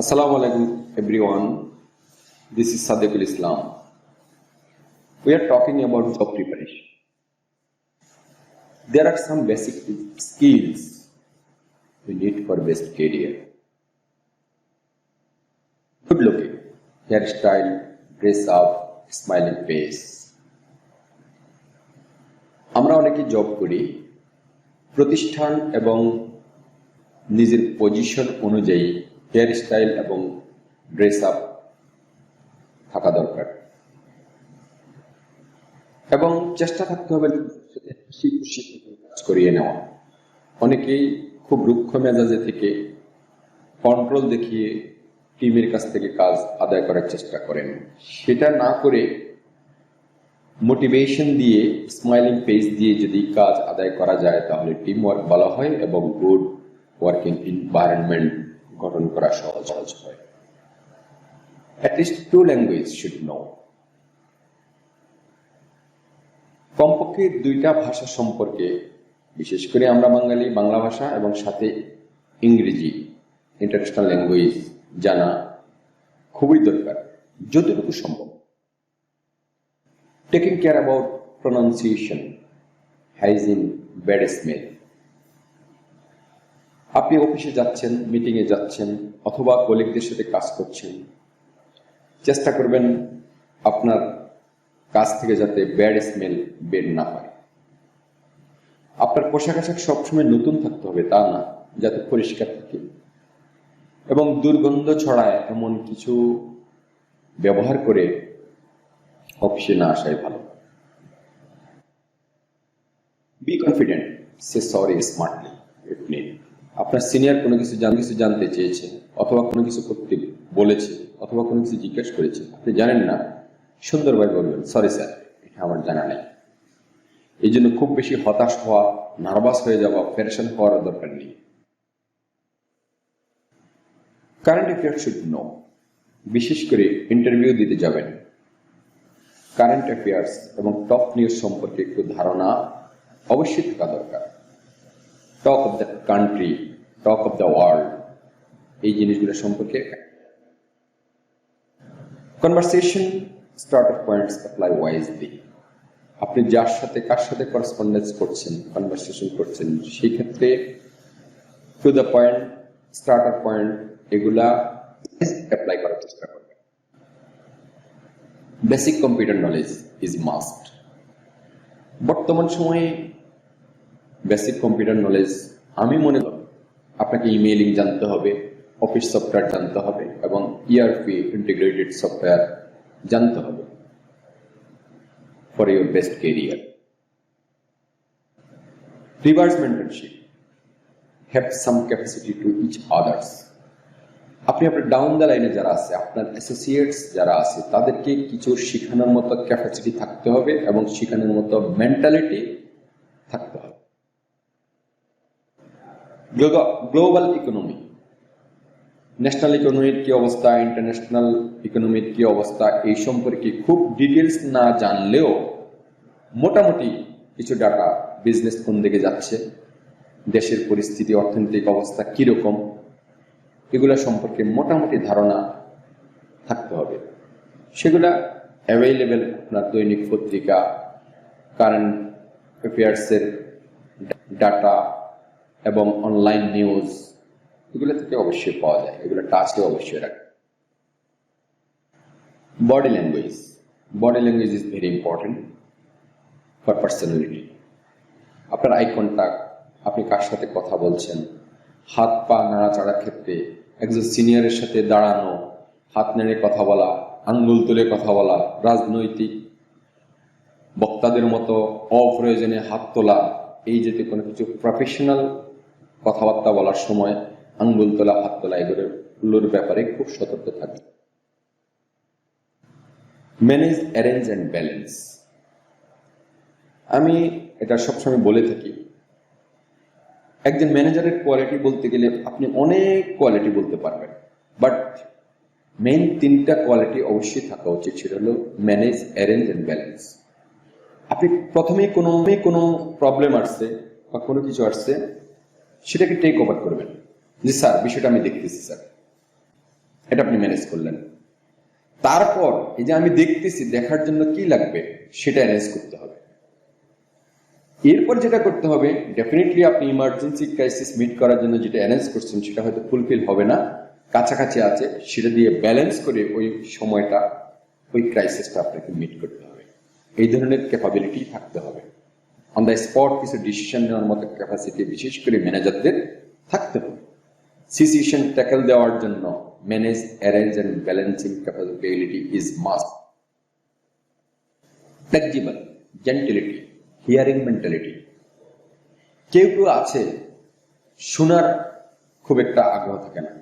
Assalamu alaikum everyone. This is Sadequl Islam. We are talking about job preparation. There are some basic skills we need for best career. Good looking, hairstyle, dress up, smiling face. আমরা অনেকে job করি প্রতিষ্ঠান এবং নিজের position অনুযায়ী hair style এবং dress up থাকা দরকার এবং চেষ্টা থাকতে হবে খুশি খুশি কাজ করিয়ে নেওয়া। অনেকেই খুব রুক্ষ মেজাজে থেকে কন্ট্রোল দেখিয়ে টিমের কাছ থেকে কাজ আদায় করার চেষ্টা করেন। সেটা না করে মোটিভেশন দিয়ে স্মাইলিং ফেস দিয়ে যদি কাজ আদায় করা যায় তাহলে টিম ওয়ার্ক ভালো হয় এবং গুড ওয়ার্কিং এনভায়রনমেন্ট গঠন করা সহজ হয়। At least 2 languages should know. কমপক্ষে 2টা ভাষা সম্পর্কে, বিশেষ করে আমরা বাঙালি, বাংলা ভাষা এবং সাথে ইংরেজি ইন্টারন্যাশনাল ল্যাঙ্গুয়েজ জানা খুবই দরকার যতটুকু সম্ভব। Taking care about pronunciation, hygiene, bad smell. আপনি অফিসে যাচ্ছেন, মিটিংয়ে যাচ্ছেন অথবা কলিগদের সাথে কাজ করছেন, চেষ্টা করবেন আপনার কাজ থেকে যাতে ব্যাড স্মেল বের না হয়। আপনার পোশাক আশাক সবসময় নতুন থাকতে হবে তা না, যাতে পরিষ্কার থাকে এবং দুর্গন্ধ ছড়ায় এমন কিছু ব্যবহার করে অফিসে না আসাই ভালো। Be confident, say sorry smartly if need. আপনার সিনিয়র কোনো কিছু জানতে চেয়েছে অথবা কোনো কিছু করতে বলেছে অথবা কোনো কিছু জিজ্ঞেস করেছে, আপনি জানেন না, সুন্দরভাবে বলবেন সরি স্যার, এটা আমার জানা নেই। এই জন্য খুব বেশি হতাশ হওয়া, নার্ভাস হয়ে যাওয়া, পেরেশান হওয়ার দরকার নেই। Current affairs should know. বিশেষ করে ইন্টারভিউ দিতে যাবেন, কারেন্ট অ্যাফেয়ার্স এবং টপ নিউজ সম্পর্কে একটু ধারণা অবশ্যই থাকা দরকার। Talk of the country, talk of the world, এই জিনিসগুলো সম্পর্কে। Conversation starter points apply wisely. আপনি যার সাথে কার সাথে করেসপন্ডেন্স করছেন, কনভারসেশন করছেন, সেই ক্ষেত্রে to the point, starter point এগুলা অ্যাপ্লাই করার চেষ্টা করবেন। Basic computer knowledge is must. বর্তমান সময়ে বেসিক কম্পিউটার নলেজ আমি মনে করি আপনাকে ইমেইলিং জানতে হবে, অফিস সফটওয়্যার জানতে হবে এবং ইআরপি ইন্টিগ্রেটেড সফটওয়্যার জানতে হবে for your best career. Reverse mentorship, have some capacity to each others. আপনি আপনার ডাউন দ্য লাইনে যারা আছে, আপনার অ্যাসোসিয়েটস যারা আছে, তাদেরকে কিছু শেখানোর মতো ক্যাপাসিটি থাকতে হবে এবং শেখানোর মতো মেন্টালিটি থাকতে হবে। গ্লোবাল ইকোনমি, ন্যাশনাল ইকোনমির কি অবস্থা, ইন্টারন্যাশনাল ইকোনমির কি অবস্থা, এই সম্পর্কে খুব ডিটেলস না জানলেও মোটামুটি কিছু ডাটা, বিজনেস কোন দিকে যাচ্ছে, দেশের পরিস্থিতি, অর্থনৈতিক অবস্থা কিরকম, এগুলা সম্পর্কে মোটামুটি ধারণা থাকতে হবে। সেগুলা অ্যাভেলেবেল আপনার দৈনিক পত্রিকা, কারেন্ট অ্যাফেয়ার্সের ডাটা এবং অনলাইন নিউজ, এগুলো থেকে অবশ্যই পাওয়া যায়। এগুলো টাচে অবশ্যই রাখবে। Body language, body language is very important for personality. আপনার আই কন্ট্যাক্ট, আপনি কার সাথে কথা বলছেন, হাত পা নাড়াচাড়ার ক্ষেত্রে একজন সিনিয়রের সাথে দাঁড়ানো, হাত নেড়ে কথা বলা, আঙ্গুল তুলে কথা বলা, রাজনৈতিক বক্তাদের মতো অপ্রয়োজনে হাত তোলা, এই জাতীয় কোনো কিছু প্রফেশনাল কথাবার্তা বলার সময় আঙ্গুল তোলা, হাত তোলা, এগুলোর ব্যাপারে খুব সতর্ক থাকবে। Manage, arrange and balance. আমি এটা সবসময় বলে থাকি, একজন ম্যানেজারের কোয়ালিটি বলতে গেলে আপনি অনেক কোয়ালিটি বলতে পারবেন, বাট মেইন 3টা কোয়ালিটি অবশ্যই থাকা উচিত। সেটা হলো ম্যানেজ, অ্যারেঞ্জ অ্যান্ড ব্যালেন্স। আপনি প্রথমেই কোনো প্রবলেম আসছে বা কোনো কিছু আসছে, সেটাকে টেক ওভার করবেন যে স্যার বিষয়টা আমি দেখতেছি স্যার, এটা আপনি ম্যানেজ করলেন। তারপর এই যে আমি দেখতেছি, দেখার জন্য কি লাগবে সেটা অ্যারেঞ্জ করতে হবে। এরপর যেটা করতে হবে, ডেফিনেটলি আপনি ইমার্জেন্সি ক্রাইসিস মিট করার জন্য যেটা অ্যারেঞ্জ করছেন সেটা হয়তো ফুলফিল হবে না, কাছাকাছি আছে, সেটা দিয়ে ব্যালেন্স করে ওই সময়টা, ওই ক্রাইসিসটা আপনাকে মিট করতে হবে। এই ধরনের ক্যাপাবিলিটি থাকতে হবে। অন দ্য স্পট কিছু ডিসিশন নেওয়ার মতো ক্যাপাসিটি বিশেষ করে ম্যানেজারদের থাকতে হবে। সিচুয়েশন ট্যাকেল দেওয়ার জন্য manage, arrange and balancing capability is must. Flexible, gentility, hearing mentality. কেউ কেউ আছে শোনার খুব একটা আগ্রহ থাকে না,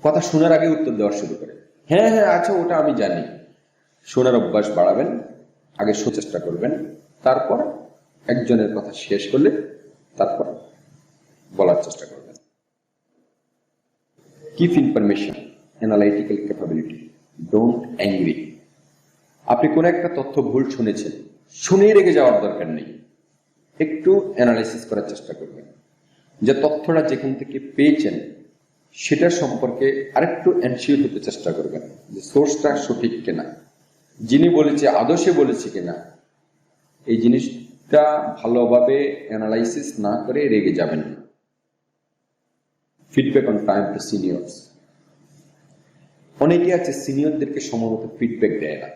কথা শোনার আগে উত্তর দেওয়া শুরু করে। হ্যাঁ হ্যাঁ আচ্ছা ওটা আমি জানি। শোনার অভ্যাস বাড়াবেন, আগে চেষ্টা করবেন, তারপর একজনের কথা শেষ করলে তারপর বলার চেষ্টা করবেন। Keep information, analytical capability, don't angry. আপনি কোন একটা তথ্য ভুল শুনেছেন, শুনেই রেগে যাওয়ার দরকার নেই, একটু অ্যানালাইসিস করার চেষ্টা করবেন। যে তথ্যটা যেখান থেকে পেয়েছেন সেটা সম্পর্কে আরেকটু এনশিওর হতে চেষ্টা করবেন যে সোর্সটা সঠিক কিনা, যিনি বলেছে আদর্শে বলেছে কিনা। এই জিনিসটা ভালোভাবে অ্যানালাইসিস না করে রেগে যাবেন না। Feedback on time to seniors. অনেকে আছে সিনিয়রদেরকে সময়মতো ফিডব্যাক দেয় না।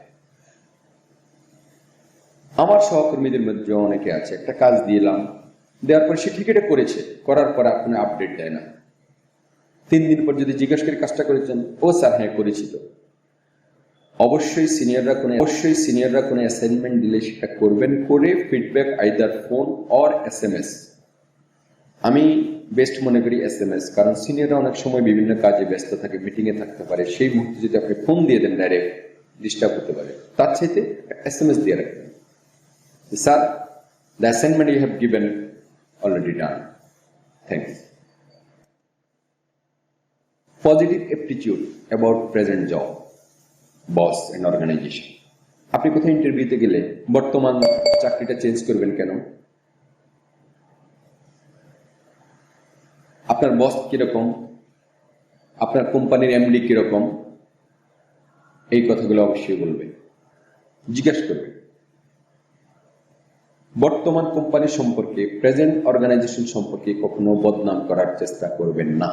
আমার সহকর্মীদের মধ্যে অনেকে আছে, একটা কাজ দিলাম, দেওয়ার পর সে ঠিক এটা করেছে, করার পর আপনার আপডেট দেয় না। 3 দিন পর যদি জিজ্ঞাসা করে কাজটা করেছেন, ও স্যার হ্যাঁ করেছি তো। অবশ্যই সিনিয়ররা কোনো অ্যাসাইনমেন্ট দিলে সেটা করবেন, করে feedback either phone or SMS। আমি বেস্ট মনে করি SMS, কারণ সিনিয়ররা অনেক সময় বিভিন্ন কাজে ব্যস্ত থাকে, মিটিং এ থাকতে পারে। সেই মুহূর্তে যদি আপনি ফোন দিয়ে দেন ডাইরেক্ট, ডিস্টার্ব হতে পারে। তার চাইতে SMS দিয়ে রাখবেন, sir the assignment you have given already done, thanks. Positive aptitude about present job, boss and organization. আপনি কোথাও ইন্টারভিউতে গেলে বর্তমান চাকরিটা চেঞ্জ করবেন কেন, আপনার বস কিরকম, আপনার কোম্পানির MD কিরকম, এই কথাগুলো অবশ্যই বলবেন, জিজ্ঞাসা করবেন। বর্তমান কোম্পানি সম্পর্কে, প্রেজেন্ট অর্গানাইজেশন সম্পর্কে কখনো বদনাম করার চেষ্টা করবেন না।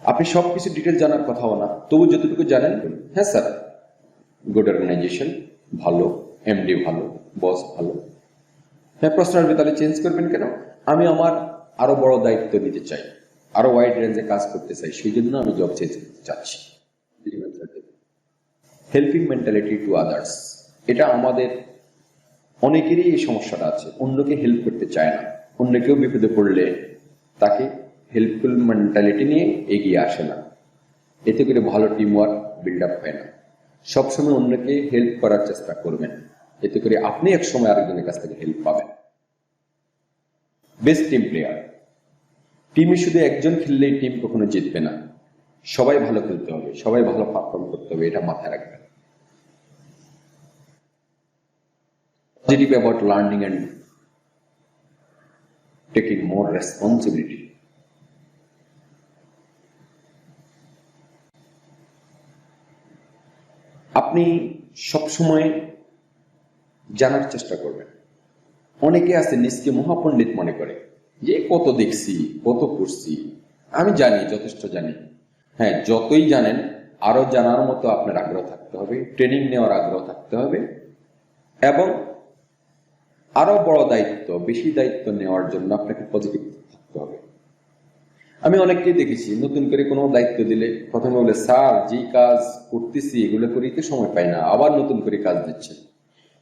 আপনি সবকিছু ডিটেল জানার কথাও না, তবু যতটুকু জানেন, হ্যাঁ স্যার গুড অর্গানাইজেশন, ভালো, MD ভালো, বস ভালো। হ্যাঁ প্রশ্ন আসবে, তাহলে চেঞ্জ করবেন কেন? আমি আমার আরো বড় দায়িত্ব নিতে চাই, আরো ওয়াইড রেঞ্জে কাজ করতে চাই, সেই জন্য আমি জব চেঞ্জ করতে চাচ্ছি। Helping mentality to others. এটা আমাদের অনেকেরই এই সমস্যাটা আছে, অন্যকে হেল্প করতে চায় না। অন্য কেউ বিপদে পড়লে তাকে হেল্পফুল মেন্টালিটি নিয়ে এগিয়ে আসে না। এতে করে ভালো টিম ওয়ার্ক বিল্ড আপ হয় না। সবসময় অন্যকে হেল্প করার চেষ্টা করবেন, এতে করে আপনি এক সময় আরেকজনের কাছ থেকে হেল্প পাবেন। Best team player. টিমে শুধু একজন খেললেই টিম কখনো জিতবে না, সবাই ভালো খেলতে হবে, সবাই ভালো পারফর্ম করতে হবে, এটা মাথায় রাখবেন। Positive about learning and taking more responsibility. আপনি সবসময় জানার চেষ্টা করবেন। অনেকে আছে নিজকে মহাপণ্ডিত মনে করে, যে কত দেখছি, কত পড়ছি, আমি জানি, যথেষ্ট জানি। হ্যাঁ, যতই জানেন আরো জানার মতো আপনার আগ্রহ থাকতে হবে, ট্রেনিং নেওয়ার আগ্রহ থাকতে হবে, এবং আরো বড় দায়িত্ব, বেশি দায়িত্ব নেওয়ার জন্য আপনাকে পজিটিভ থাকতে হবে। আমি অনেককেই দেখেছি, নতুন করে কোনো দায়িত্ব দিলে প্রথমে বলে, স্যার যে কাজ করতেছি এগুলো করিতে সময় পাই না, আবার নতুন করে কাজ দিচ্ছেন।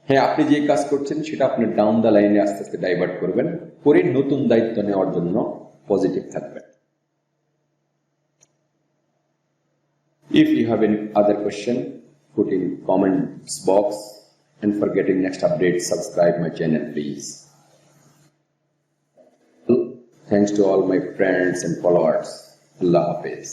হ্যাঁ, আপনি যে কাজ করছেন সেটা আপনি ডাউন দ্য লাইনে আস্তে আস্তে ডাইভার্ট করবেন, পরে নতুন দায়িত্ব নেওয়ার জন্য পজিটিভ থাকবেন। If you have any other question, put in comments box, and for getting next update, subscribe my channel please. Thanks to all my friends and followers. Allah Hafiz.